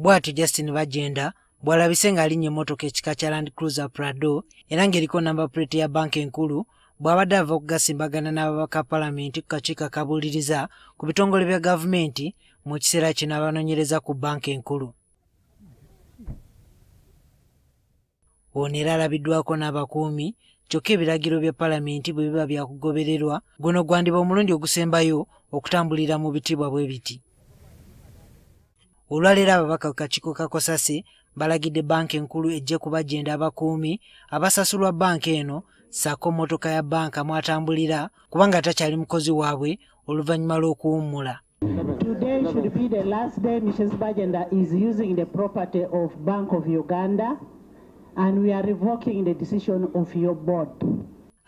Bw'atyo Justin Bagenda bw'alabise ng'alinnye emmotoka ekika kya Land Cruiser Prado era ng'eriko namba plate ya banka enkulu bw'abadde ava okugasimbagana n'ababaka Palamenti ku kakiiko akabuuliriza ku bitongole bya gavumenti mu kiseera kino abanoonyereza ku banka enkulu. Ono era alabiddwako n'abakuumi kyokka ebiragiro bya Palamenti bwe biba byakugobererwa guno gwandiba omulundi ogusembayo okutambulira mu bitibwa bwe biti. Olwaleero ababaka ku kakiiko ka Kosase balagidde banka enkulu ejje ku Bagenda abakuumi abasasulwa banka eno ssaako mmotoka ya banka mwatambulira kubanga takyali mukozi waabwe oluvannyuma lw'okuwummula. Today should be the last day Mrs. Bagenda is using the property of Bank of Uganda and we are revoking the decision of your board.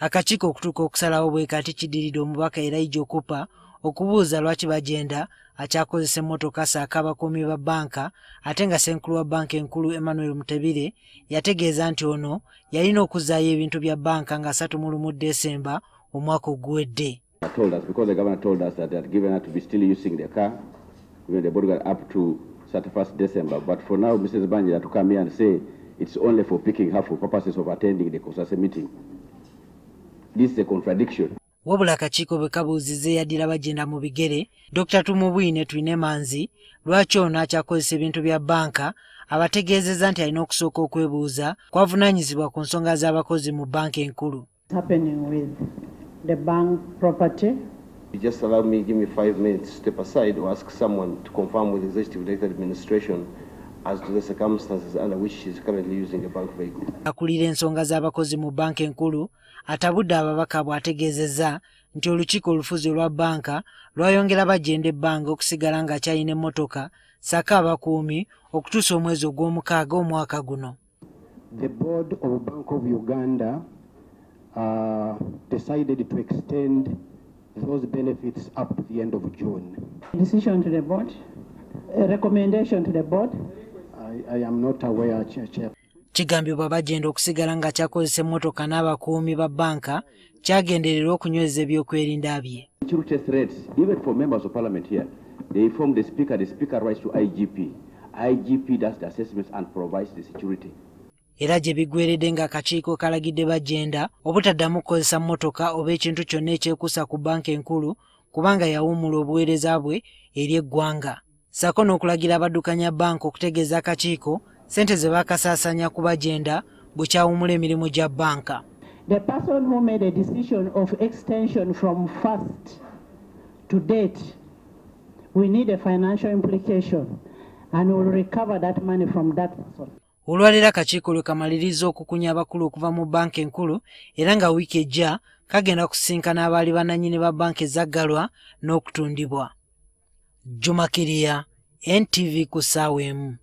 Akakiiko okutuuka okusalawo bwe kati kiddiridde omubaka Elijah Okupa okubuuza lwaki Bagenda akyakozesa emmotoka ssaako abakuumi ba banka ate nga ssenkulu wa banka enkulu Emmanuel Mutebire yategeeza nti ono yalina okuzzaayo ebintu bya banka nga 31 December omwaka oguwedde. Told us because the governor told us that they had given her to be still using the car when the bodyguard up to 31st December. But for now, Mrs. Bagenda to come here and say it's only for picking her for purposes of attending the Kosase meeting. This is a contradiction. Wabula akakiiko bwe kabuuzizza eyaddira Bagenda mu bigere, Dr. Tumubwine Twinemanzi lwaki ono akyakozesa ebintu bya banka abategeezezza nti alina okusooka okwebuuza kwavunaanyizibwa ku nsonga z'abakozi mu banka enkulu. Happening with the bank property. You just allow me, give me 5 minutes to step aside or ask someone to confirm with the Executive Director Administration as to the circumstances under which she is currently using a bank vehicle. Akulira ensonga z'abakozi mu banka enkulu atabudde ababaka bw'ategeezezza nti olukiiko olufuzi olwa banka lwayongera Bagenda ebbanga okusigala ng'akyalina emmotoka ssaako abakuumi okutuusa omwezi ogw'omukaaga omwaka guno. The board of Bank of Uganda decided to extend those benefits up to the end of June. Decision to the board? A recommendation to the board? I am not aware, Chair. Kigambibwa Bagenda okusigala nga kyakozesa emmotoka n'abakuumi ba banka kyagendererwa okunyweza ebyokwerinda bye. Security threats, even for members of parliament here, they inform the speaker writes to IGP. IGP does the assessments and provides the security. Era gye biggweeredde ng'akakiiko kalagidde Bagenda obutaddamu kukozesa mmotoka oba ekintu kyonna ekyekuusa ku banka enkulu kubanga yawummula obuweereza bwe eri eggwanga. Ssaako n'okulagira abaddukanya banka okutegeeza akakiiko ssente ze baakasaasaanya ku Bagenda bwe kyawummula emirimu gya banka. The person who made a decision of extension from first to date, we need a financial implication and we will recover that money from that person. Olwaleero akakiiko lwe kamaliriza okukunya abakulu okuva mu banka enkulu era nga wiiki ejja kagenda kusisinkana abaali bannannyini ba banka ezaggalwa n'okutundibwa. Juma Kiria, NTV ku ssaawa emu.